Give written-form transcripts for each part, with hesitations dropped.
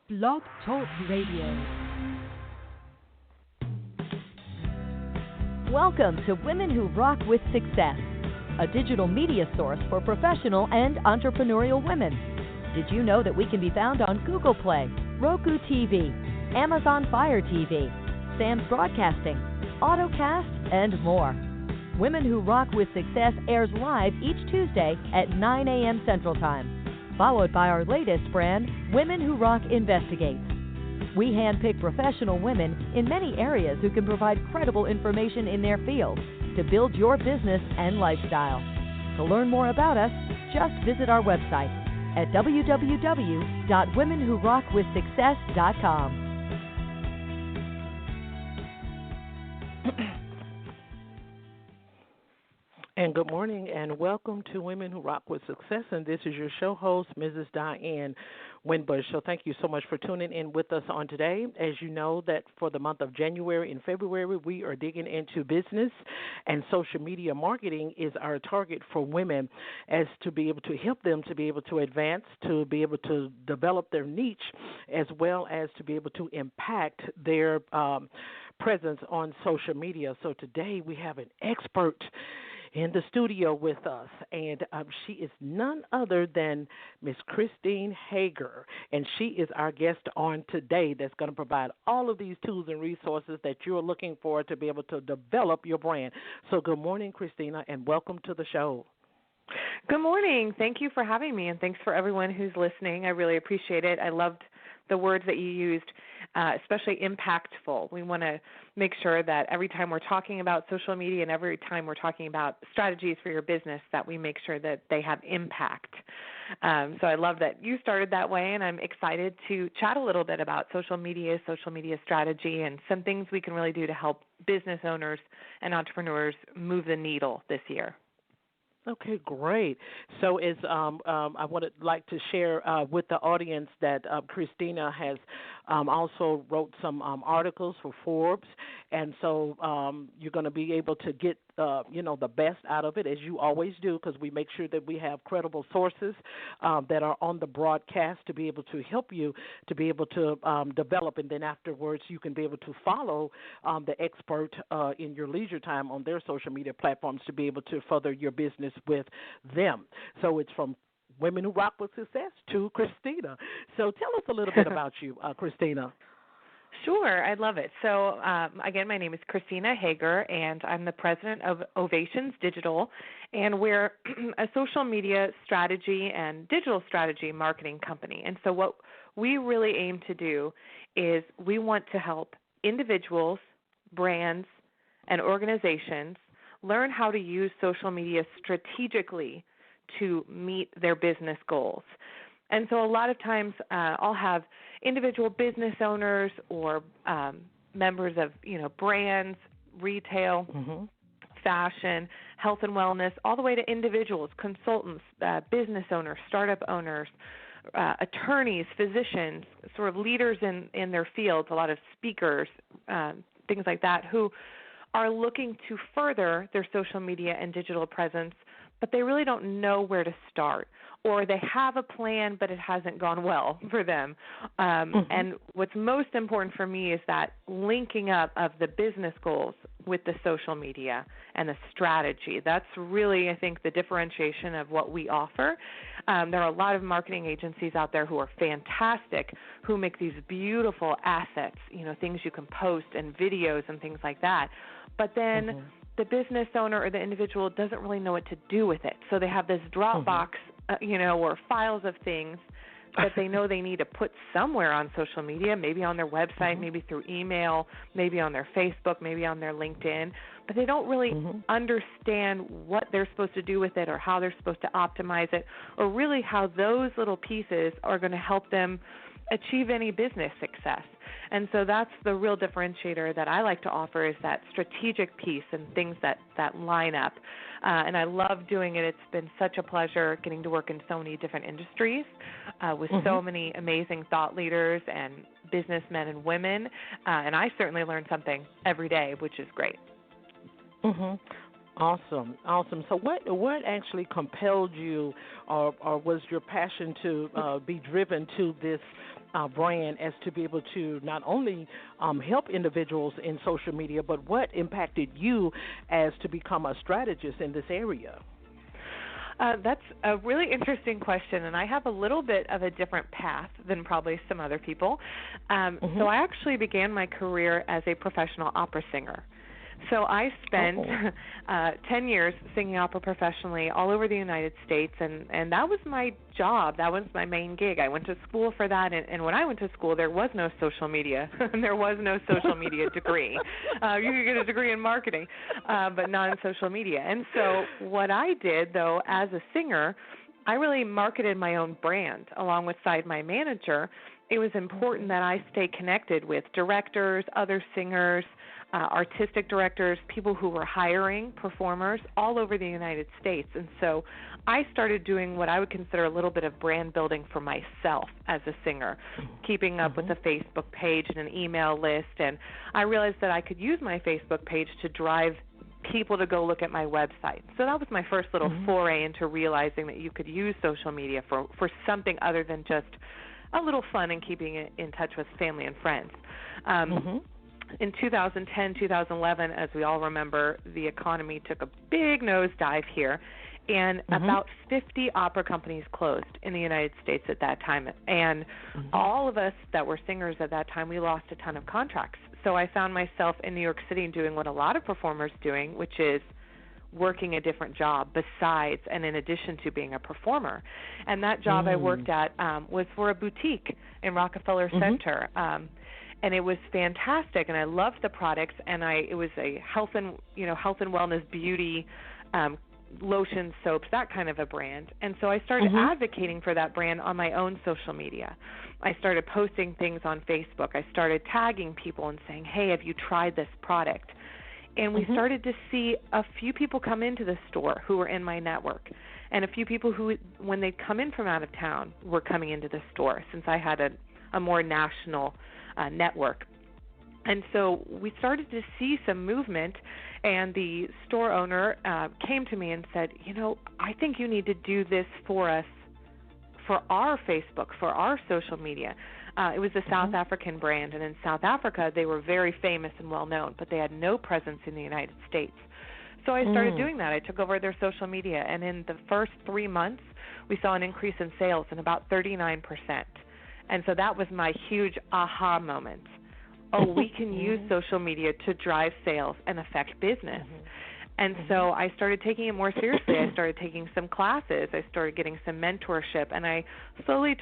Blog Talk Radio. Welcome to Women Who Rock with Success, a digital media source for professional and entrepreneurial women. Did you know that we can be found on Google Play, Roku TV, Amazon Fire TV, Sam's Broadcasting, AutoCast, and more? Women Who Rock with Success airs live each Tuesday at 9 a.m. Central Time, followed by our latest brand, Women Who Rock Investigates. We handpick professional women in many areas who can provide credible information in their field to build your business and lifestyle. To learn more about us, just visit our website at www.womenwhorockwithsuccess.com. And good morning and welcome to Women Who Rock with Success. And this is your show host, Mrs. Diane Winbush. So thank you so much for tuning in with us on today. As you know, that for the month of January and February, we are digging into business, and social media marketing is our target for women, as to be able to help them to be able to advance, to be able to develop their niche, as well as to be able to impact their presence on social media. So today we have an expert in the studio with us, and she is none other than Miss Christine Hager, and she is our guest on today that's going to provide all of these tools and resources that you're looking for to be able to develop your brand. So good morning, Christina, and welcome to the show. Good morning. Thank you for having me, and thanks for everyone who's listening. I really appreciate it. I loved the words that you used, especially impactful. We want to make sure that every time we're talking about social media and every time we're talking about strategies for your business, that we make sure that they have impact. So I love that you started that way, and I'm excited to chat a little bit about social media strategy, and some things we can really do to help business owners and entrepreneurs move the needle this year. Okay, great. So I would like to share with the audience that Christina has also wrote some articles for Forbes, and so you're going to be able to get the best out of it, as you always do, because we make sure that we have credible sources that are on the broadcast to be able to help you to be able to develop, and then afterwards you can be able to follow the expert in your leisure time on their social media platforms to be able to further your business with them. So it's from Women Who Rock with Success to Christina. So tell us a little bit about you, Christina. Sure, I'd love it. So, again, my name is Christina Hager, and I'm the president of Ovations Digital, and we're a social media strategy and digital strategy marketing company. And so what we really aim to do is we want to help individuals, brands, and organizations learn how to use social media strategically to meet their business goals. And so a lot of times I'll have individual business owners or members of, brands, retail, fashion, health and wellness, all the way to individuals, consultants, business owners, startup owners, attorneys, physicians, sort of leaders in their fields, a lot of speakers, things like that, who are looking to further their social media and digital presence, but they really don't know where to start, or they have a plan, but it hasn't gone well for them. And what's most important for me is that linking up of the business goals with the social media and the strategy. That's really, I think, the differentiation of what we offer. There are a lot of marketing agencies out there who are fantastic, who make these beautiful assets, things you can post and videos and things like that. But then the business owner or the individual doesn't really know what to do with it. So they have this Dropbox, or files of things that they know they need to put somewhere on social media, maybe on their website, maybe through email, maybe on their Facebook, maybe on their LinkedIn, but they don't really understand what they're supposed to do with it or how they're supposed to optimize it, or really how those little pieces are going to help them achieve any business success. And so that's the real differentiator that I like to offer, is that strategic piece and things that line up. And I love doing it. It's been such a pleasure getting to work in so many different industries with so many amazing thought leaders and businessmen and women. And I certainly learn something every day, which is great. Awesome. So what actually compelled you, or was your passion to be driven to this brand as to be able to not only help individuals in social media, but what impacted you as to become a strategist in this area? That's a really interesting question, and I have a little bit of a different path than probably some other people. So I actually began my career as a professional opera singer. So I spent 10 years singing opera professionally all over the United States, and that was my job. That was my main gig. I went to school for that, and when I went to school, there was no social media. There was no social media degree. You could get a degree in marketing, but not in social media. And so what I did, though, as a singer, I really marketed my own brand alongside my manager. It was important that I stay connected with directors, other singers, artistic directors, people who were hiring performers all over the United States. And so I started doing what I would consider a little bit of brand building for myself as a singer, keeping up with a Facebook page and an email list. And I realized that I could use my Facebook page to drive people to go look at my website. So that was my first little foray into realizing that you could use social media for something other than just a little fun and keeping in touch with family and friends. In 2010, 2011, as we all remember, the economy took a big nosedive here, and about 50 opera companies closed in the United States at that time. And all of us that were singers at that time, we lost a ton of contracts. So I found myself in New York City doing what a lot of performers doing, which is working a different job besides and in addition to being a performer. And that job I worked at was for a boutique in Rockefeller Center. And it was fantastic, and I loved the products. And it was a health and wellness, beauty, lotion, soaps, that kind of a brand. And so I started advocating for that brand on my own social media. I started posting things on Facebook. I started tagging people and saying, "Hey, have you tried this product?" And we started to see a few people come into the store who were in my network, and a few people who, when they'd come in from out of town, were coming into the store, since I had a more national network. And so we started to see some movement, and the store owner came to me and said, I think you need to do this for us, for our Facebook, for our social media. It was a South African brand, and in South Africa they were very famous and well known, but they had no presence in the United States. So I started doing that. I took over their social media, and in the first 3 months we saw an increase in sales in about 39%. And so that was my huge aha moment. Oh, we can use social media to drive sales and affect business. And so I started taking it more seriously. I started taking some classes. I started getting some mentorship, and I slowly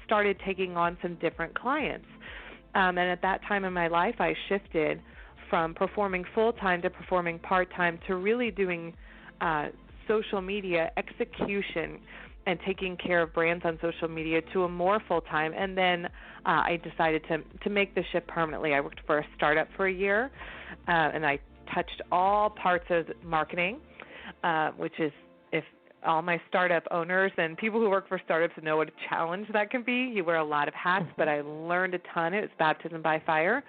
started taking on some different clients. And at that time in my life, I shifted from performing full-time to performing part-time to really doing social media execution and taking care of brands on social media to a more full-time. And then I decided to make the shift permanently. I worked for a startup for a year, and I touched all parts of marketing, which is, if all my startup owners and people who work for startups know what a challenge that can be. You wear a lot of hats, but I learned a ton. It was baptism by fire.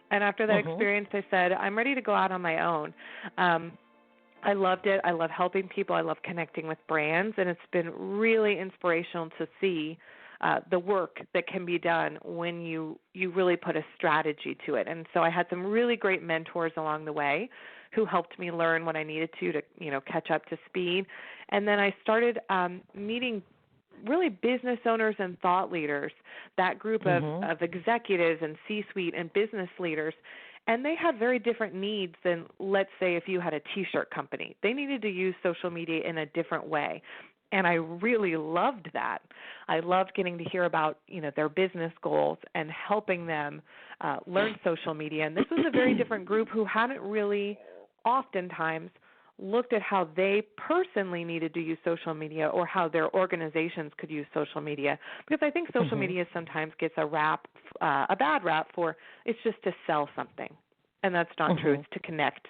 And after that experience, I said, I'm ready to go out on my own. I loved it. I love helping people. I love connecting with brands, and it's been really inspirational to see the work that can be done when you really put a strategy to it. And so I had some really great mentors along the way who helped me learn what I needed to catch up to speed. And then I started meeting really business owners and thought leaders, that group of executives and C-suite and business leaders. And they had very different needs than, let's say, if you had a T-shirt company. They needed to use social media in a different way. And I really loved that. I loved getting to hear about, their business goals and helping them learn social media. And this was a very different group who hadn't really oftentimes looked at how they personally needed to use social media or how their organizations could use social media. Because I think social media sometimes gets a bad rap for it's just to sell something. And that's not true. It's to connect.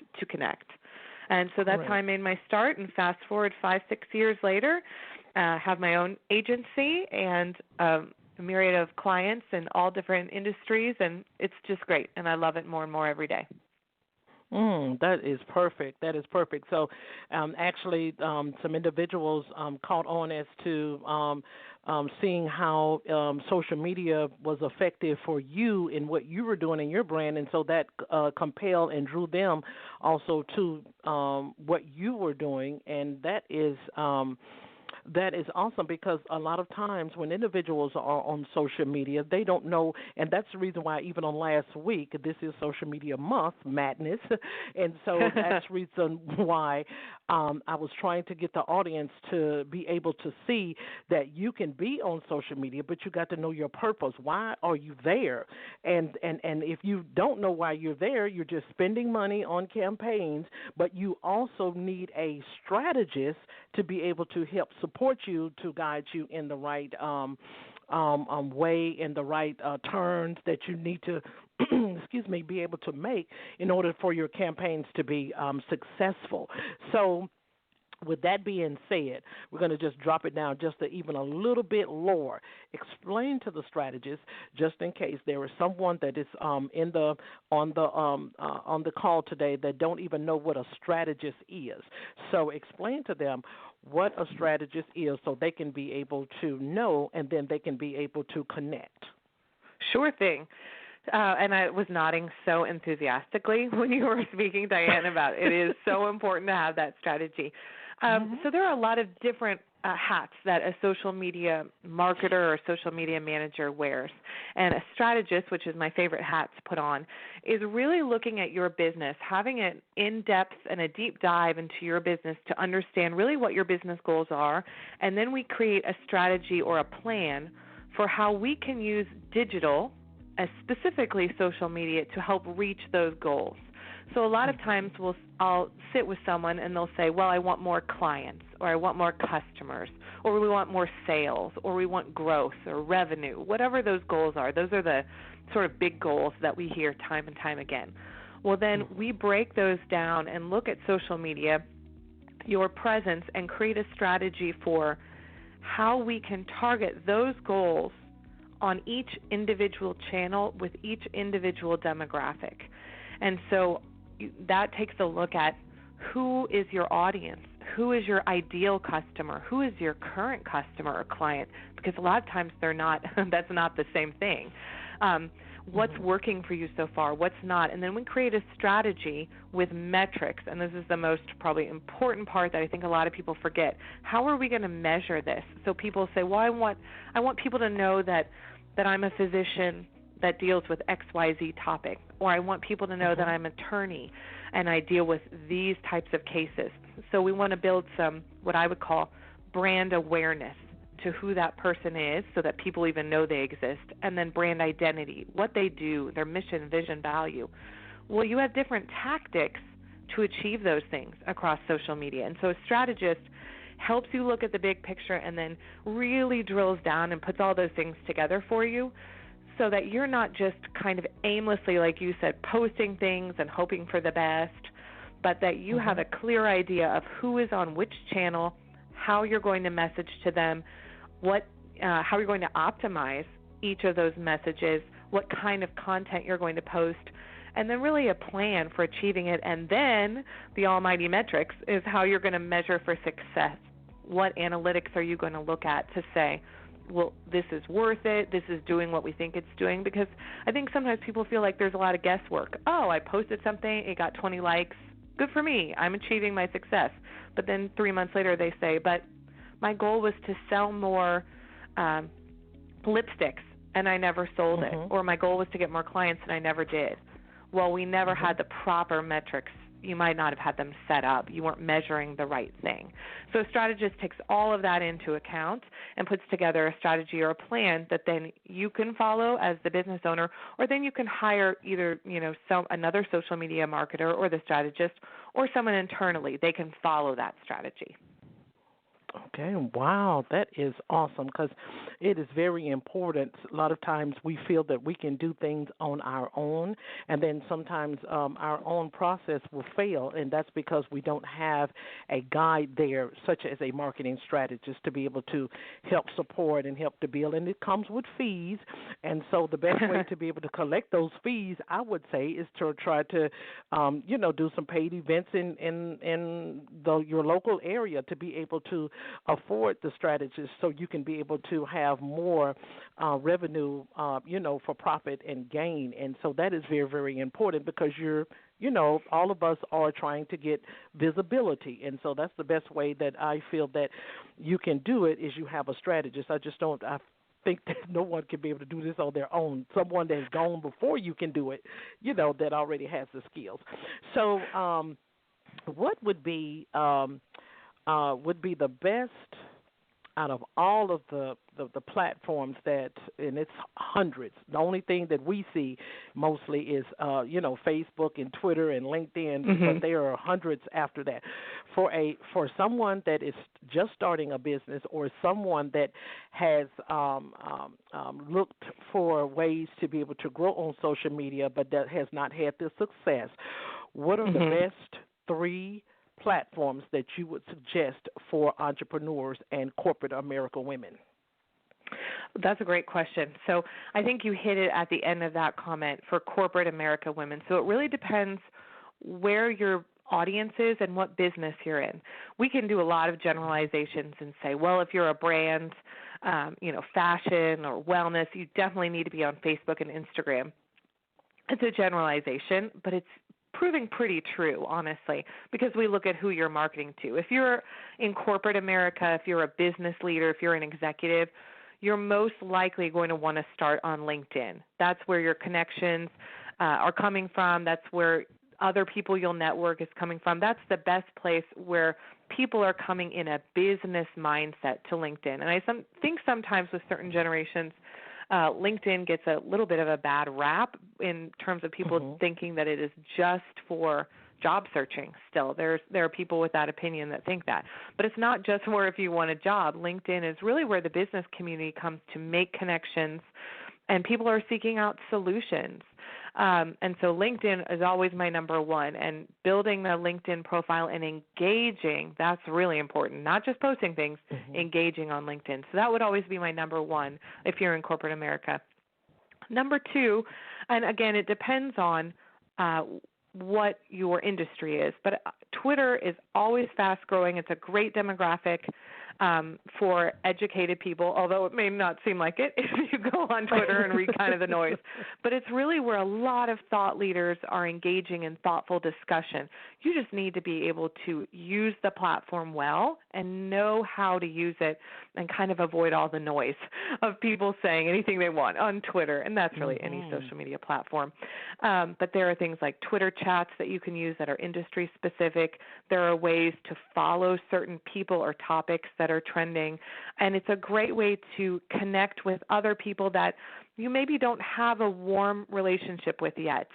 And so that's how I made my start. And fast forward 5-6 years later, have my own agency and a myriad of clients in all different industries. And it's just great. And I love it more and more every day. That is perfect. That is perfect. So, actually, some individuals caught on as to seeing how social media was effective for you in what you were doing in your brand, and so that compelled and drew them also to what you were doing, and that is awesome because a lot of times when individuals are on social media, they don't know, and that's the reason why even on last week, this is Social Media Month, Madness, and so that's the reason why I was trying to get the audience to be able to see that you can be on social media, but you got to know your purpose. Why are you there? And if you don't know why you're there, you're just spending money on campaigns, but you also need a strategist to be able to help support you, to guide you in the right way, in the right turns that you need to be able to make in order for your campaigns to be successful. So with that being said, we're going to just drop it down just to even a little bit lower. Explain to the strategist, just in case there is someone that is on the call today that don't even know what a strategist is. So explain to them what a strategist is so they can be able to know, and then they can be able to connect. Sure thing. And I was nodding so enthusiastically when you were speaking, Diane, about it is so important to have that strategy. So there are a lot of different hats that a social media marketer or social media manager wears. And a strategist, which is my favorite hat to put on, is really looking at your business, having an in-depth and a deep dive into your business to understand really what your business goals are. And then we create a strategy or a plan for how we can use digital, specifically social media, to help reach those goals. So a lot of times I'll sit with someone and they'll say, well, I want more clients, or I want more customers, or we want more sales, or we want growth or revenue, whatever those goals are. Those are the sort of big goals that we hear time and time again. Well, then we break those down and look at social media, your presence, and create a strategy for how we can target those goals on each individual channel with each individual demographic. And so that takes a look at who is your audience, who is your ideal customer, who is your current customer or client, because a lot of times they're not, that's not the same thing. What's working for you so far, what's not, and then we create a strategy with metrics, and this is the most probably important part that I think a lot of people forget. How are we going to measure this? So people say, well, I want people to know that I'm a physician that deals with XYZ topic, or I want people to know that I'm an attorney and I deal with these types of cases. So we want to build some, what I would call, brand awareness to who that person is so that people even know they exist, and then brand identity, what they do, their mission, vision, value. Well, you have different tactics to achieve those things across social media, and so a strategist helps you look at the big picture and then really drills down and puts all those things together for you, so that you're not just kind of aimlessly, like you said, posting things and hoping for the best, but that you have a clear idea of who is on which channel, how you're going to message to them, how you're going to optimize each of those messages, what kind of content you're going to post, and then really a plan for achieving it. And then the almighty metrics is how you're going to measure for success. What analytics are you going to look at to say, well, this is worth it, this is doing what we think it's doing? Because I think sometimes people feel like there's a lot of guesswork. Oh, I posted something, it got 20 likes, good for me, I'm achieving my success. But then 3 months later they say, but my goal was to sell more lipsticks and I never sold it, or my goal was to get more clients and I never did. Well, we never had the proper metrics. You might not have had them set up. You weren't measuring the right thing. So a strategist takes all of that into account and puts together a strategy or a plan that then you can follow as the business owner, or then you can hire either, another social media marketer or the strategist, or someone internally. They can follow that strategy. Okay, wow, that is awesome because it is very important. A lot of times we feel that we can do things on our own, and then sometimes our own process will fail, and that's because we don't have a guide there, such as a marketing strategist, to be able to help support and help to build. And it comes with fees, and so the best way to be able to collect those fees, I would say, is to try to, do some paid events in your local area to be able to afford the strategist so you can be able to have more revenue, for profit and gain. And so that is very, very important because all of us are trying to get visibility. And so that's the best way that I feel that you can do it is you have a strategist. I think that no one can be able to do this on their own. Someone that's gone before you can do it, that already has the skills. So what would be the best out of all of the platforms that, and it's hundreds. The only thing that we see mostly is, Facebook and Twitter and LinkedIn, but there are hundreds after that. For someone that is just starting a business or someone that has looked for ways to be able to grow on social media but that has not had the success, what are the best three platforms that you would suggest for entrepreneurs and corporate America women? That's a great question. So I think you hit it at the end of that comment for corporate America women. So it really depends where your audience is and what business you're in. We can do a lot of generalizations and say, well, if you're a brand, fashion or wellness, you definitely need to be on Facebook and Instagram. It's a generalization, but it's proving pretty true, honestly, because we look at who you're marketing to. If you're in corporate America, if you're a business leader, if you're an executive, you're most likely going to want to start on LinkedIn. That's where your connections are coming from. That's where other people you'll network is coming from. That's the best place where people are coming in a business mindset to LinkedIn. And I think sometimes with certain generations, LinkedIn gets a little bit of a bad rap in terms of people thinking that it is just for job searching still. There are people with that opinion that think that. But it's not just where if you want a job. LinkedIn is really where the business community comes to make connections, and people are seeking out solutions. And so LinkedIn is always my number one, and building the LinkedIn profile and engaging, that's really important, not just posting things, engaging on LinkedIn. So that would always be my number one if you're in corporate America. Number two, and again, it depends on what your industry is, but Twitter is always fast growing. It's a great demographic for educated people, although it may not seem like it if you go on Twitter and read kind of the noise. But it's really where a lot of thought leaders are engaging in thoughtful discussion. You just need to be able to use the platform well and know how to use it and kind of avoid all the noise of people saying anything they want on Twitter, and that's really any social media platform. But there are things like Twitter chats that you can use that are industry specific. There are ways to follow certain people or topics that are trending, and it's a great way to connect with other people that you maybe don't have a warm relationship with yet.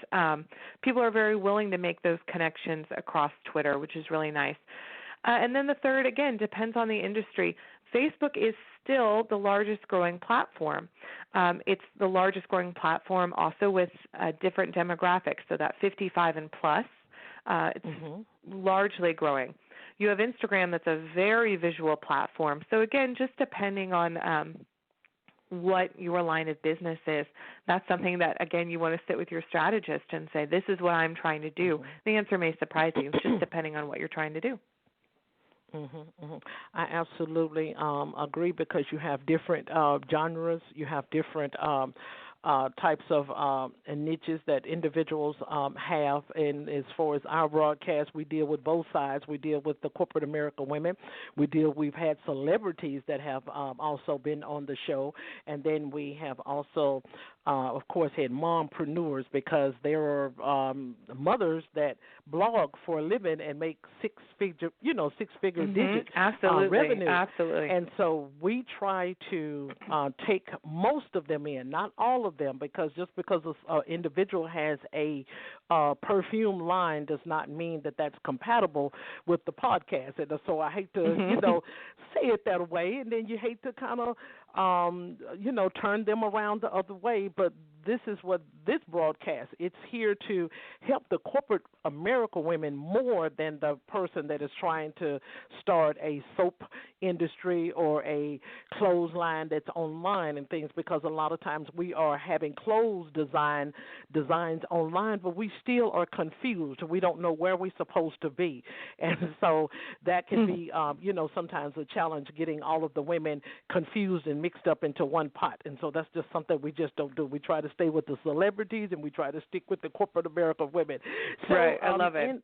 People are very willing to make those connections across Twitter, which is really nice. And then the third, again, depends on the industry. Facebook is still the largest growing platform. It's the largest growing platform also with different demographics, so that 55 and plus, it's largely growing. You have Instagram that's a very visual platform. So, again, just depending on what your line of business is, that's something that, again, you want to sit with your strategist and say, this is what I'm trying to do. The answer may surprise you. It's just depending on what you're trying to do. I absolutely agree because you have different genres, you have different types of niches that individuals have. And as far as our broadcast, we deal with both sides. We deal with the corporate America women. We've had celebrities that have also been on the show, and then we have also of course, had mompreneurs, because there are mothers that blog for a living and make six-figure digit revenue. Absolutely. And so we try to take most of them in, not all of them, because just because an individual has a perfume line does not mean that that's compatible with the podcast. And so I hate to, say it that way, and then you hate to kind of, turn them around the other way. But this is what this broadcast, it's here to help the corporate America women more than the person that is trying to start a soap industry or a clothesline that's online and things, because a lot of times we are having clothes designs online, but we still are confused. We don't know where we're supposed to be. And so that can be, sometimes a challenge, getting all of the women confused and mixed up into one pot. And so that's just something we just don't do. We try to stay with the celebrities, and we try to stick with the corporate America women. So, right, I love it.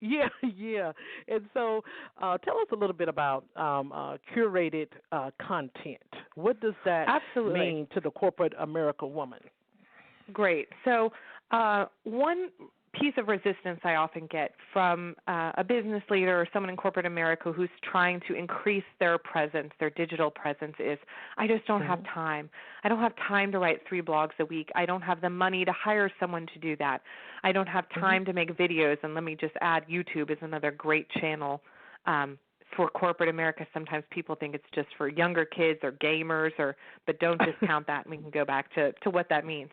Yeah. And so tell us a little bit about curated content. What does that mean to the corporate America woman? Great. So one piece of resistance I often get from a business leader or someone in corporate America who's trying to increase their presence, their digital presence, is, I just don't have time. I don't have time to write 3 blogs a week. I don't have the money to hire someone to do that. I don't have time to make videos. And let me just add, YouTube is another great channel for corporate America. Sometimes people think it's just for younger kids or gamers, but don't discount that, and we can go back to what that means.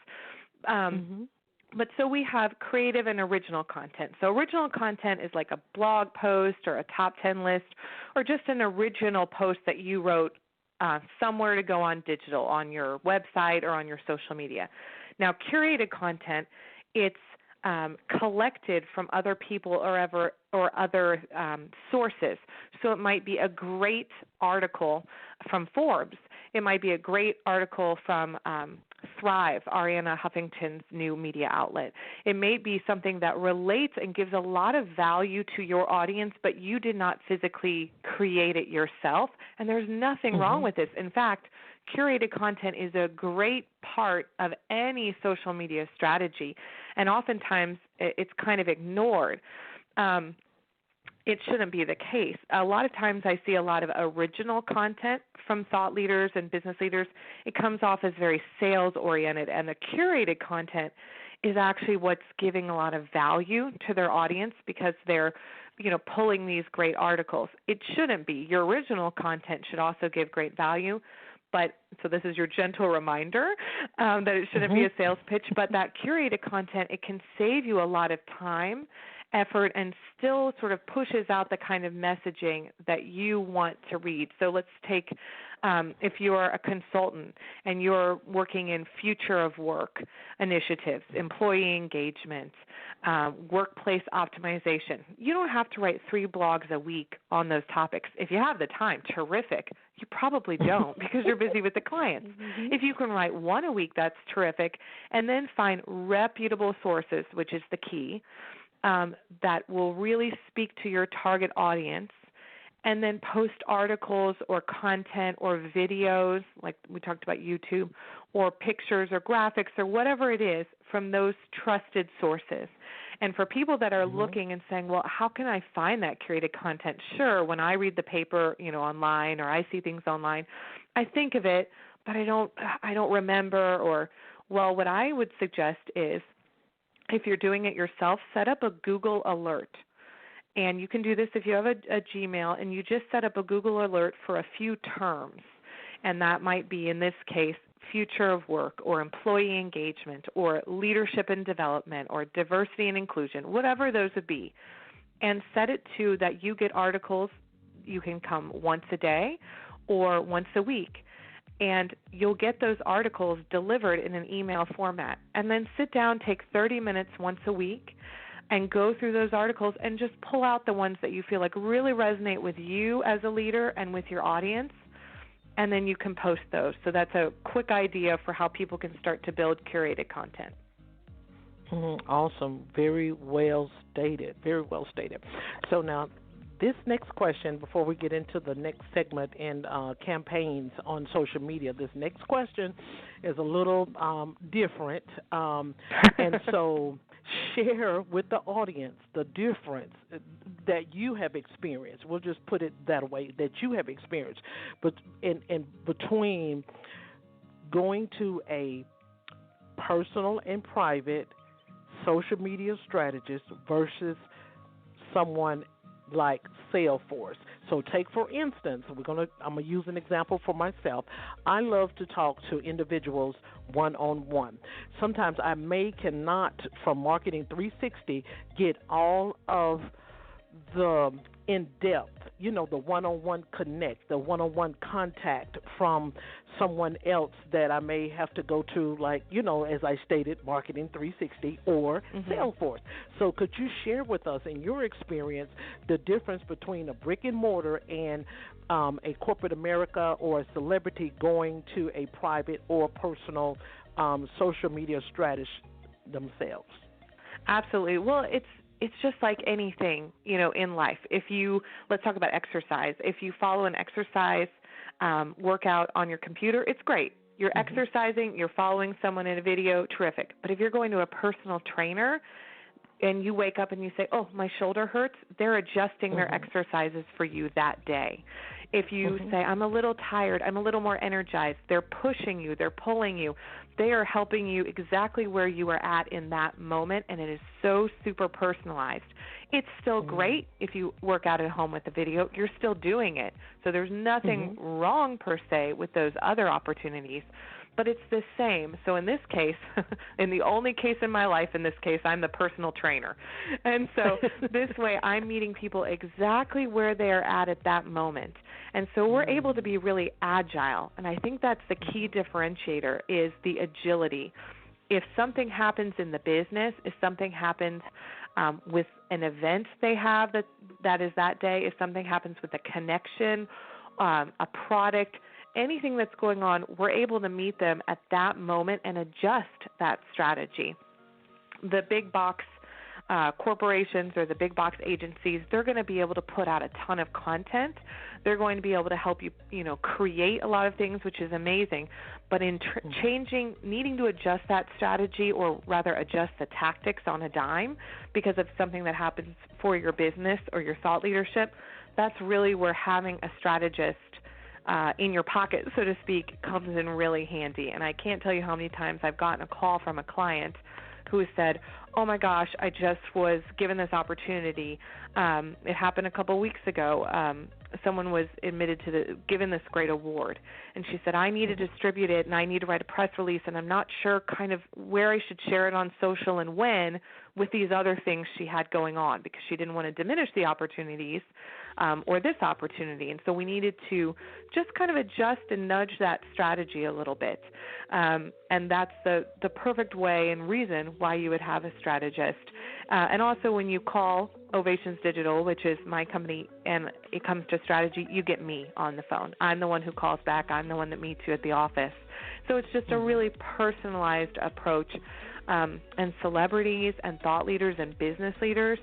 But so we have creative and original content. So original content is like a blog post or a top 10 list, or just an original post that you wrote somewhere to go on digital, on your website or on your social media. Now, curated content, it's collected from other people or other sources. So it might be a great article from Forbes. It might be a great article from Thrive, Arianna Huffington's new media outlet. It may be something that relates and gives a lot of value to your audience, but you did not physically create it yourself, and there's nothing wrong with this. In fact, curated content is a great part of any social media strategy, and oftentimes it's kind of ignored. It shouldn't be the case. A lot of times I see a lot of original content from thought leaders and business leaders. It comes off as very sales-oriented, and the curated content is actually what's giving a lot of value to their audience, because they're, pulling these great articles. It shouldn't be. Your original content should also give great value. But so this is your gentle reminder that it shouldn't be a sales pitch, but that curated content, it can save you a lot of time, effort, and still sort of pushes out the kind of messaging that you want to read. So let's take, if you're a consultant and you're working in future of work initiatives, employee engagement, workplace optimization, you don't have to write 3 blogs a week on those topics. If you have the time, terrific. You probably don't because you're busy with the clients. If you can write 1 a week, that's terrific. And then find reputable sources, which is the key, that will really speak to your target audience, and then post articles or content or videos, like we talked about YouTube, or pictures or graphics or whatever it is from those trusted sources. And for people that are looking and saying, well, how can I find that curated content? Sure, when I read the paper, online, or I see things online, I think of it, but I don't remember. Or, well, what I would suggest is, if you're doing it yourself, set up a Google alert. And you can do this if you have a Gmail, and you just set up a Google alert for a few terms. And that might be, in this case, future of work, or employee engagement, or leadership and development, or diversity and inclusion, whatever those would be. And set it to that you get articles. You can come once a day or once a week. And you'll get those articles delivered in an email format. And then sit down, take 30 minutes once a week, and go through those articles and just pull out the ones that you feel like really resonate with you as a leader and with your audience, and then you can post those. So that's a quick idea for how people can start to build curated content. Awesome. Very well stated. Very well stated. So now, this next question, before we get into the next segment in campaigns on social media, this next question is a little different. And so share with the audience the difference that you have experienced. We'll just put it that way, that you have experienced. But in between going to a personal and private social media strategist versus someone like Salesforce. So take, for instance, I'm gonna use an example for myself. I love to talk to individuals one-on-one. Sometimes I cannot, from Marketing 360, get all of the in-depth, the one-on-one connect, the one-on-one contact from someone else that I may have to go to, like, as I stated, Marketing 360 or Salesforce. So could you share with us, in your experience, the difference between a brick and mortar and a corporate America or a celebrity going to a private or personal social media strategist themselves? Absolutely. Well, it's just like anything, in life. Let's talk about exercise. If you follow an exercise workout on your computer, it's great. You're exercising, you're following someone in a video, terrific. But if you're going to a personal trainer and you wake up and you say, oh, my shoulder hurts, they're adjusting their exercises for you that day. If you say, I'm a little tired, I'm a little more energized, they're pushing you, they're pulling you. They are helping you exactly where you are at in that moment, and it is so super personalized. It's still great if you work out at home with the video. You're still doing it. So there's nothing wrong, per se, with those other opportunities. But it's the same. So in this case, in the only case in my life, in this case, I'm the personal trainer. And so this way I'm meeting people exactly where they're at that moment. And so we're able to be really agile. And I think that's the key differentiator, is the agility. If something happens in the business, if something happens with an event they have that is that day, if something happens with a connection, a product, anything that's going on, we're able to meet them at that moment and adjust that strategy. The big box corporations or the big box agencies, they're going to be able to put out a ton of content. They're going to be able to help you, create a lot of things, which is amazing. But in needing to adjust that strategy, or rather adjust the tactics on a dime because of something that happens for your business or your thought leadership, that's really where having a strategist in your pocket, so to speak, comes in really handy. And I can't tell you how many times I've gotten a call from a client who has said, oh my gosh, I just was given this opportunity. It happened a couple of weeks ago. Someone was given this great award. And she said, I need to distribute it and I need to write a press release, and I'm not sure kind of where I should share it on social and when, with these other things she had going on, because she didn't want to diminish the opportunities or this opportunity. And so we needed to just kind of adjust and nudge that strategy a little bit. And that's the perfect way and reason why you would have a strategist. And also when you call Ovations Digital, which is my company, and it comes to strategy, you get me on the phone. I'm the one who calls back. I'm the one that meets you at the office. So it's just a really personalized approach. And celebrities and thought leaders and business leaders,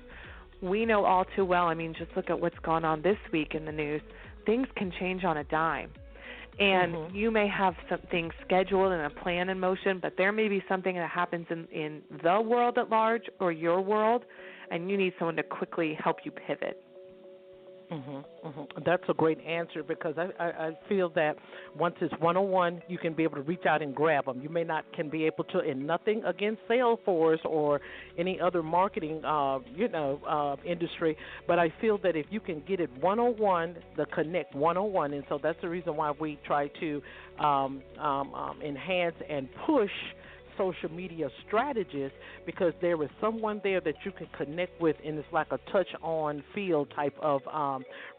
we know all too well. I mean, just look at what's gone on this week in the news. Things can change on a dime. And you may have something scheduled and a plan in motion, but there may be something that happens in the world at large or your world, and you need someone to quickly help you pivot. That's a great answer, because I feel that once it's one-on-one, you can be able to reach out and grab them. You may not can be able to, and nothing against Salesforce or any other marketing, industry, but I feel that if you can get it one-on-one, the connect one-on-one, and so that's the reason why we try to enhance and push social media strategist, because there is someone there that you can connect with, and it's like a touch-on feel type of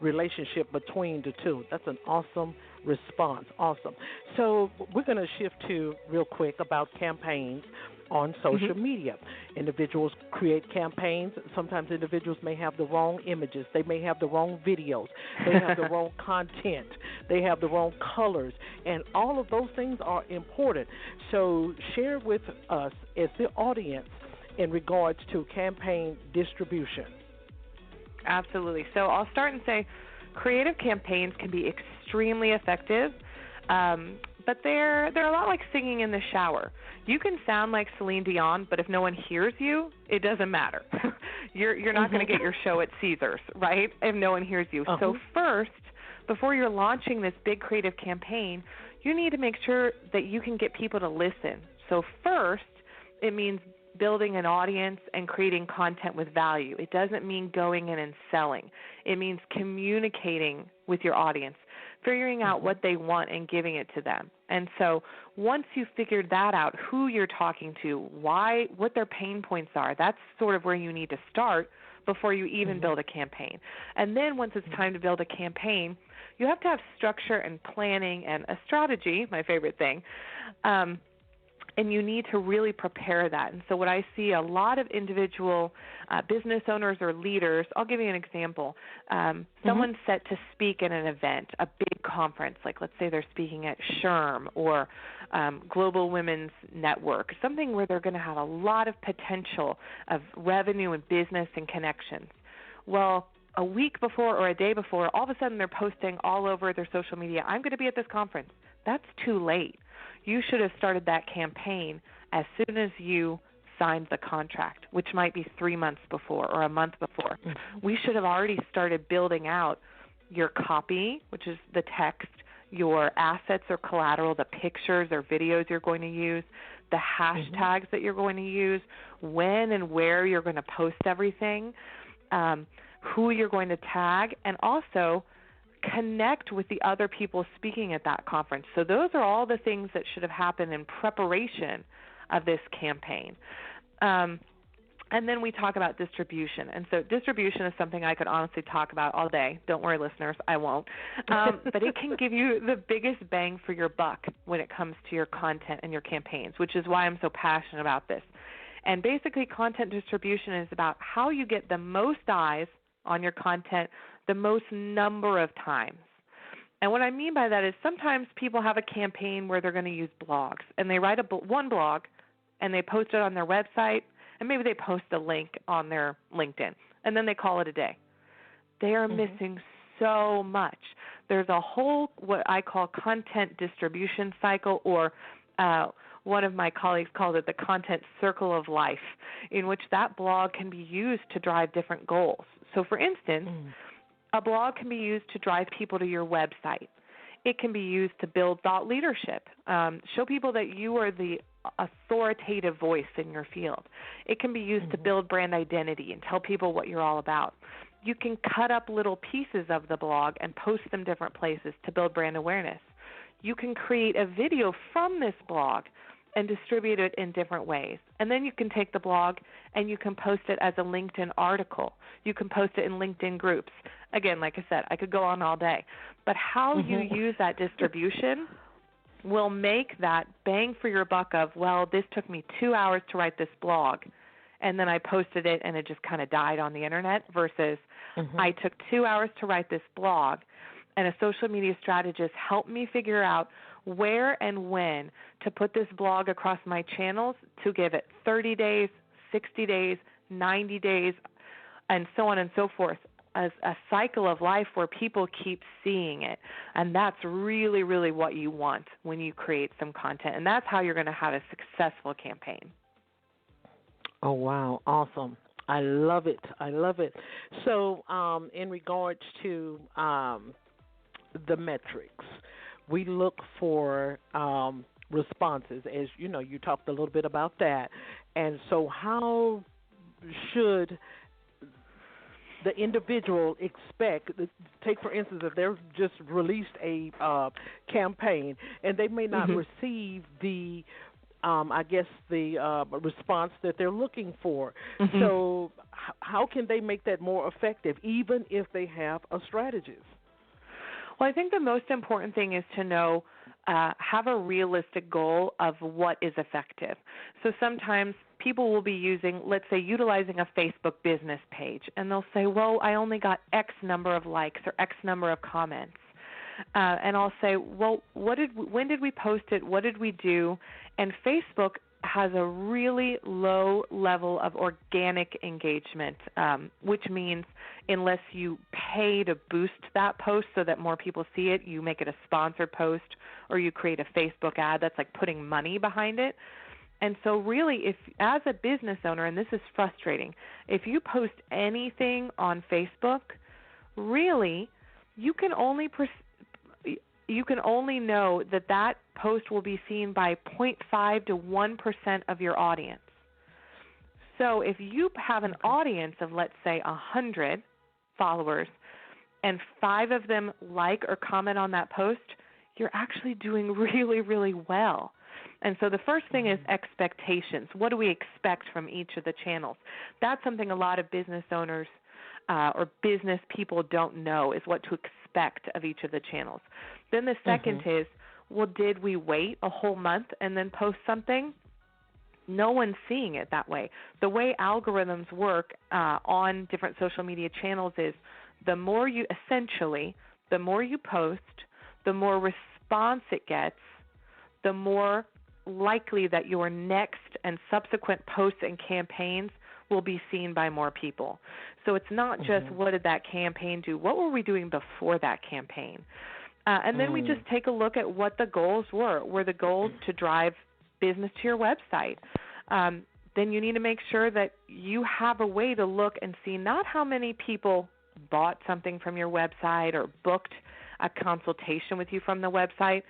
relationship between the two. That's an awesome response. Awesome. So we're going to shift to real quick about campaigns on social media. Individuals create campaigns. Sometimes individuals may have the wrong images. They may have the wrong videos. They have the wrong content. They have the wrong colors. And all of those things are important. So share with us as the audience in regards to campaign distribution. Absolutely. So I'll start and say creative campaigns can be extremely effective, but they're a lot like singing in the shower. You can sound like Celine Dion, but if no one hears you, it doesn't matter. You're not going to get your show at Caesars, right, if no one hears you. So first, before you're launching this big creative campaign, you need to make sure that you can get people to listen. So first, it means building an audience and creating content with value. It doesn't mean going in and selling. It means communicating with your audience, figuring out what they want and giving it to them. And so once you've figured that out, who you're talking to, why, what their pain points are, that's sort of where you need to start before you even build a campaign. And then once it's time to build a campaign, you have to have structure and planning and a strategy, my favorite thing, and you need to really prepare that. And so what I see a lot of individual business owners or leaders, I'll give you an example. Someone's set to speak at an event, a big conference, like let's say they're speaking at SHRM or Global Women's Network, something where they're going to have a lot of potential of revenue and business and connections. Well, a week before or a day before, all of a sudden they're posting all over their social media, I'm going to be at this conference. That's too late. You should have started that campaign as soon as you signed the contract, which might be 3 months before or a month before. We should have already started building out your copy, which is the text, your assets or collateral, the pictures or videos you're going to use, the hashtags that you're going to use, when and where you're going to post everything, who you're going to tag, and also connect with the other people speaking at that conference. So those are all the things that should have happened in preparation of this campaign. And then we talk about distribution. And so distribution is something I could honestly talk about all day. Don't worry, listeners, I won't. But it can give you the biggest bang for your buck when it comes to your content and your campaigns, which is why I'm so passionate about this. And basically content distribution is about how you get the most eyes on your content the most number of times. And what I mean by that is sometimes people have a campaign where they're going to use blogs, and they write one blog, and they post it on their website, and maybe they post a link on their LinkedIn, and then they call it a day. They are missing so much. There's a whole, what I call content distribution cycle, or one of my colleagues called it the content circle of life, in which that blog can be used to drive different goals. So, for instance, a blog can be used to drive people to your website. It can be used to build thought leadership, show people that you are the authoritative voice in your field. It can be used to build brand identity and tell people what you're all about. You can cut up little pieces of the blog and post them different places to build brand awareness. You can create a video from this blog and distribute it in different ways. And then you can take the blog and you can post it as a LinkedIn article. You can post it in LinkedIn groups. Again, like I said, I could go on all day. But how you use that distribution will make that bang for your buck of, well, this took me 2 hours to write this blog, and then I posted it and it just kind of died on the internet, versus I took 2 hours to write this blog, and a social media strategist helped me figure out where and when to put this blog across my channels to give it 30 days, 60 days, 90 days, and so on and so forth, as a cycle of life where people keep seeing it. And that's really, really what you want when you create some content. And that's how you're going to have a successful campaign. Oh, wow. Awesome. I love it. I love it. So in regards to the metrics, we look for responses, as you know, you talked a little bit about that. And so how should the individual expect, take for instance, if they've just released a campaign and they may not receive the, the response that they're looking for. So how can they make that more effective, even if they have a strategist? Well, I think the most important thing is to know, have a realistic goal of what is effective. So sometimes people will be using, let's say, utilizing a Facebook business page, and they'll say, well, I only got X number of likes or X number of comments. And I'll say, well, when did we post it? What did we do? And Facebook has a really low level of organic engagement, which means unless you pay to boost that post so that more people see it, you make it a sponsored post or you create a Facebook ad that's like putting money behind it. And so really, if as a business owner, and this is frustrating, if you post anything on Facebook, really you can only know that post will be seen by 0.5 to 1% of your audience. So if you have an audience of, let's say, 100 followers and 5 of them like or comment on that post, you're actually doing really, really well. And so the first thing is expectations. What do we expect from each of the channels? That's something a lot of business owners or business people don't know, is what to expect of each of the channels. Then the second is, well, did we wait a whole month and then post something? No one's seeing it that way. The way algorithms work on different social media channels is the more you post, the more response it gets, the more likely that your next and subsequent posts and campaigns will be seen by more people. So it's not just what did that campaign do, what were we doing before that campaign? And then we just take a look at what the goals were. Were the goals to drive business to your website? Then you need to make sure that you have a way to look and see not how many people bought something from your website or booked a consultation with you from the website,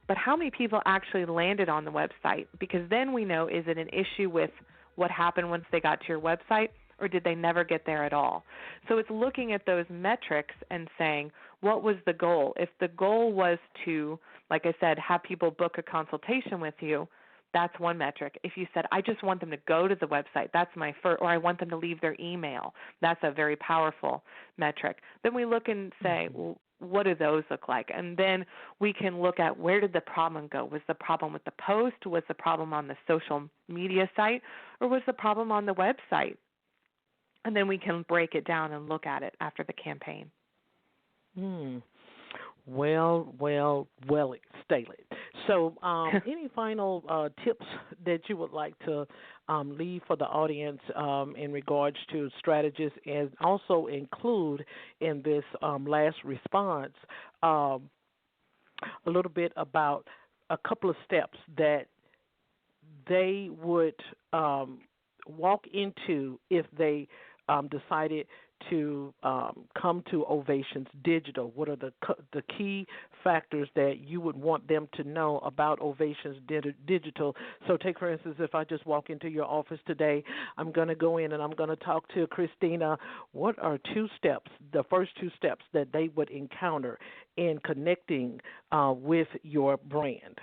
but how many people actually landed on the website, because then we know, is it an issue with what happened once they got to your website, or did they never get there at all? So it's looking at those metrics and saying, what was the goal? If the goal was to, like I said, have people book a consultation with you, that's one metric. If you said, I just want them to go to the website, that's my first, or I want them to leave their email, that's a very powerful metric. Then we look and say, well, what do those look like? And then we can look at, where did the problem go? Was the problem with the post? Was the problem on the social media site? Or was the problem on the website? And then we can break it down and look at it after the campaign. Well stated. So any final tips that you would like to leave for the audience in regards to strategies, and also include in this last response a little bit about a couple of steps that they would walk into if they decided to come to Ovations Digital? What are the key factors that you would want them to know about Ovations Digital? So take, for instance, if I just walk into your office today, I'm going to go in and I'm going to talk to Christina. What are the first 2 steps that they would encounter in connecting with your brand?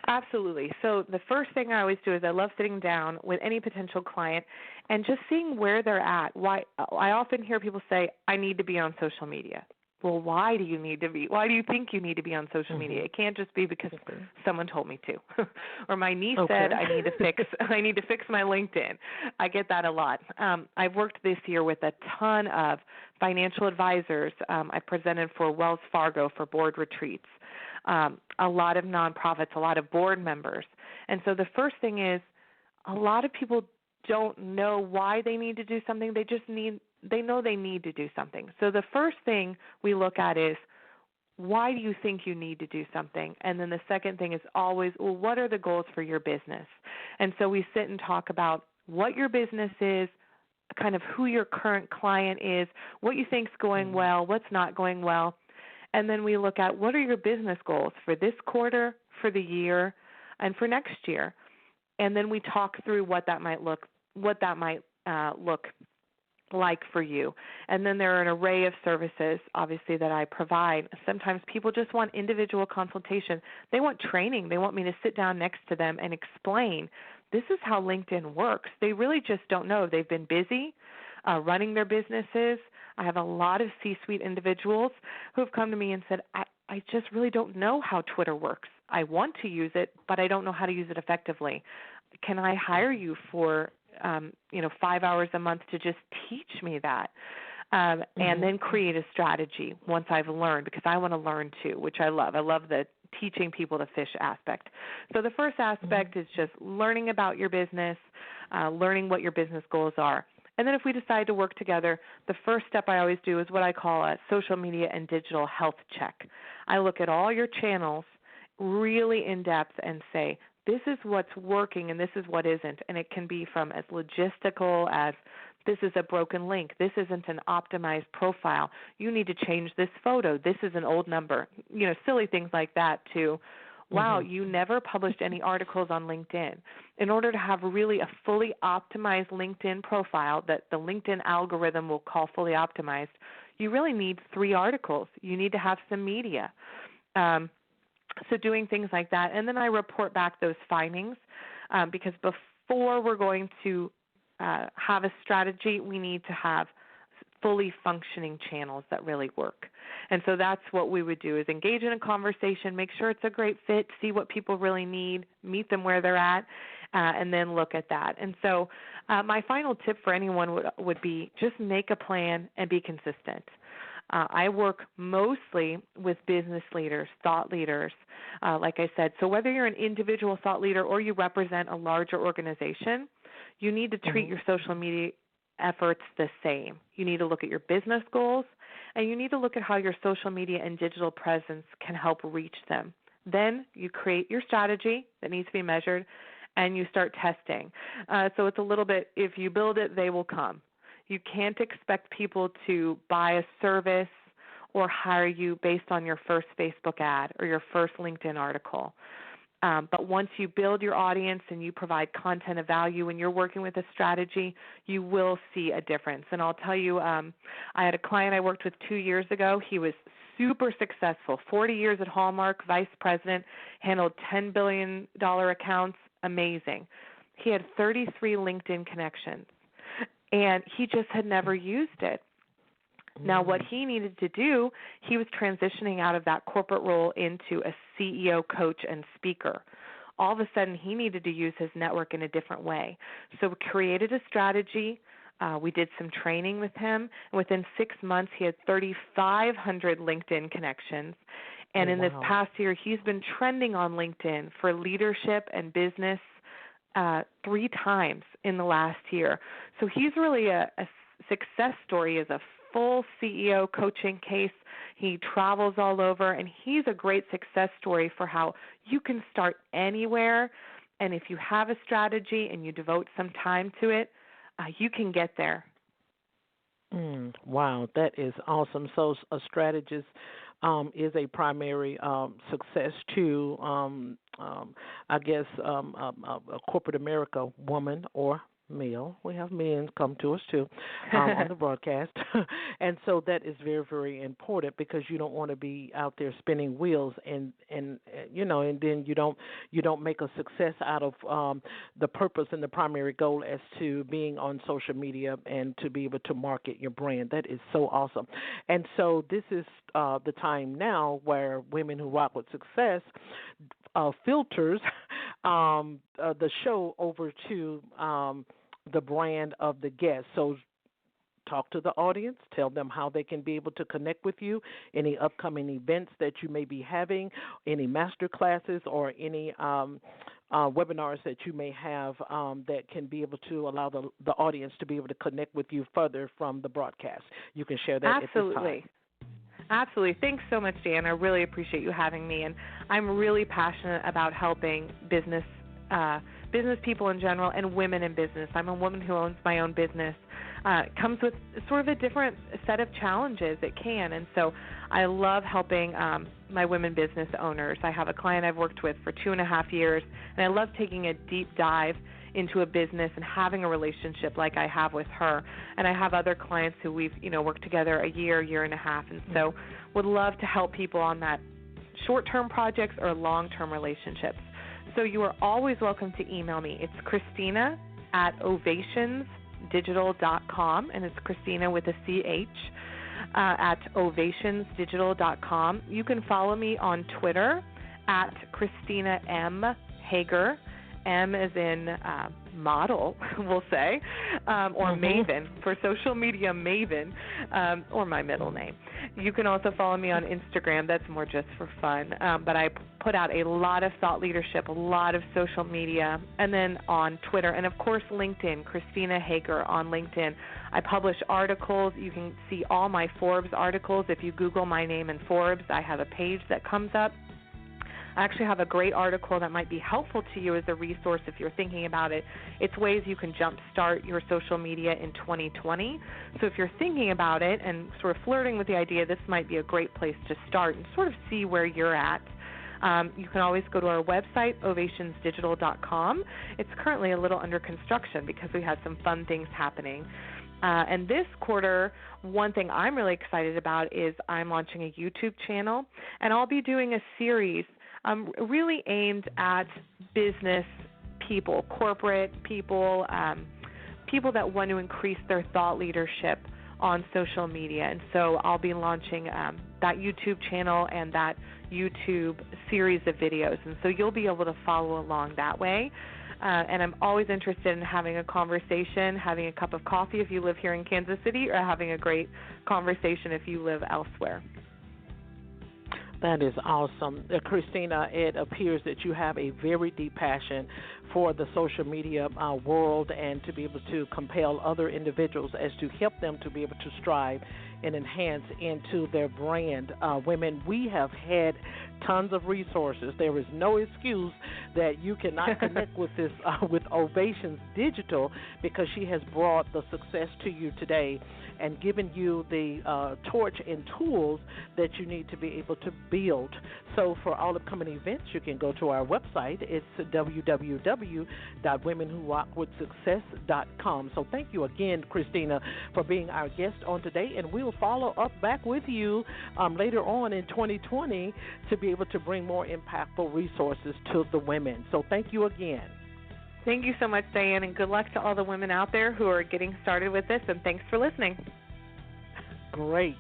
Absolutely. So the first thing I always do is I love sitting down with any potential client and just seeing where they're at. Why I often hear people say, I need to be on social media. Well, why do you think you need to be on social media? It can't just be because someone told me to. Or my niece said I need to fix my LinkedIn. I get that a lot. I've worked this year with a ton of financial advisors. I presented for Wells Fargo for board retreats. A lot of nonprofits, a lot of board members. And so the first thing is, a lot of people don't know why they need to do something. They know they need to do something. So the first thing we look at is, why do you think you need to do something? And then the second thing is always, well, what are the goals for your business? And so we sit and talk about what your business is, kind of who your current client is, what you think's going well, what's not going well. And then we look at, what are your business goals for this quarter, for the year, and for next year. And then we talk through what that might look like for you. And then there are an array of services, obviously, that I provide. Sometimes people just want individual consultation. They want training. They want me to sit down next to them and explain, this is how LinkedIn works. They really just don't know. They've been busy running their businesses. I have a lot of C-suite individuals who have come to me and said, I just really don't know how Twitter works. I want to use it, but I don't know how to use it effectively. Can I hire you for 5 hours a month to just teach me that? And then create a strategy once I've learned, because I want to learn too, which I love. I love the teaching people to fish aspect. So the first aspect is just learning about your business, learning what your business goals are. And then if we decide to work together, the first step I always do is what I call a social media and digital health check. I look at all your channels really in depth and say, this is what's working and this is what isn't. And it can be from as logistical as, this is a broken link, this isn't an optimized profile, you need to change this photo, this is an old number, silly things like that, to, wow, you never published any articles on LinkedIn. In order to have really a fully optimized LinkedIn profile that the LinkedIn algorithm will call fully optimized, you really need 3 articles. You need to have some media. So doing things like that. And then I report back those findings because before we're going to have a strategy, we need to have fully functioning channels that really work. And so that's what we would do, is engage in a conversation, make sure it's a great fit, see what people really need, meet them where they're at, and then look at that. And so my final tip for anyone would be just make a plan and be consistent. I work mostly with business leaders, thought leaders, like I said. So whether you're an individual thought leader or you represent a larger organization, you need to treat your social media efforts the same. You need to look at your business goals, and you need to look at how your social media and digital presence can help reach them. Then you create your strategy that needs to be measured, and you start testing. So it's a little bit, if you build it, they will come. You can't expect people to buy a service or hire you based on your first Facebook ad or your first LinkedIn article. But once you build your audience and you provide content of value and you're working with a strategy, you will see a difference. And I'll tell you, I had a client I worked with 2 years ago. He was super successful, 40 years at Hallmark, vice president, handled $10 billion accounts, amazing. He had 33 LinkedIn connections, and he just had never used it. Now, what he needed to do, he was transitioning out of that corporate role into a CEO, coach, and speaker. All of a sudden, he needed to use his network in a different way. So we created a strategy. We did some training with him. And within 6 months, he had 3,500 LinkedIn connections. And in this past year, he's been trending on LinkedIn for leadership and business 3 times in the last year. So he's really a success story as a full CEO coaching case. He travels all over, and he's a great success story for how you can start anywhere. And if you have a strategy and you devote some time to it, you can get there. Wow, that is awesome. So a strategist is a primary success to, I guess, a corporate America woman or male. We have men come to us too on the broadcast, and so that is very, very important, because you don't want to be out there spinning wheels and then you don't make a success out of the purpose and the primary goal as to being on social media and to be able to market your brand. That is so awesome. And so this is the time now where Women Who Rock with Success filters the show over to the brand of the guest. So talk to the audience, tell them how they can be able to connect with you, any upcoming events that you may be having, any master classes or any webinars that you may have that can be able to allow the audience to be able to connect with you further from the broadcast. You can share that Absolutely. at this time. Absolutely. Thanks so much, Dan. I really appreciate you having me, and I'm really passionate about helping business people in general and women in business. I'm a woman who owns my own business. It comes with sort of a different set of challenges. It can, and so I love helping my women business owners. I have a client I've worked with for 2.5 years, and I love taking a deep dive into a business and having a relationship like I have with her. And I have other clients who we've worked together a year and a half, and so would love to help people on that short-term projects or long-term relationships. So you are always welcome to email me. It's Christina at ovationsdigital.com, and it's Christina with a CH at ovationsdigital.com. You can follow me on Twitter at Christina M. Hager, M as in model, we'll say, or Maven, for social media Maven, or my middle name. You can also follow me on Instagram. That's more just for fun. But I put out a lot of thought leadership, a lot of social media, and then on Twitter, and of course LinkedIn, Christina Hager on LinkedIn. I publish articles. You can see all my Forbes articles. If you Google my name in Forbes, I have a page that comes up. I actually have a great article that might be helpful to you as a resource if you're thinking about it. It's ways you can jumpstart your social media in 2020. So if you're thinking about it and sort of flirting with the idea, this might be a great place to start and sort of see where you're at. You can always go to our website, ovationsdigital.com. It's currently a little under construction because we had some fun things happening. And this quarter, one thing I'm really excited about is I'm launching a YouTube channel, and I'll be doing a series really aimed at business people, corporate people, people that want to increase their thought leadership on social media. And so I'll be launching that YouTube channel and that YouTube series of videos. And so you'll be able to follow along that way. And I'm always interested in having a conversation, having a cup of coffee if you live here in Kansas City, or having a great conversation if you live elsewhere. That is awesome. Christina, it appears that you have a very deep passion for the social media world and to be able to compel other individuals as to help them to be able to strive and enhance into their brand. Women, we have had tons of resources. There is no excuse that you cannot connect with this with Ovations Digital, because she has brought the success to you today and given you the torch and tools that you need to be able to build. So for all upcoming events, you can go to our website. It's www.womenwhorockwithsuccess.com. So thank you again, Christina, for being our guest on today, and we'll follow up back with you later on in 2020 to be able to bring more impactful resources to the women. So thank you again. Thank you so much, Diane, and good luck to all the women out there who are getting started with this, and thanks for listening. Great.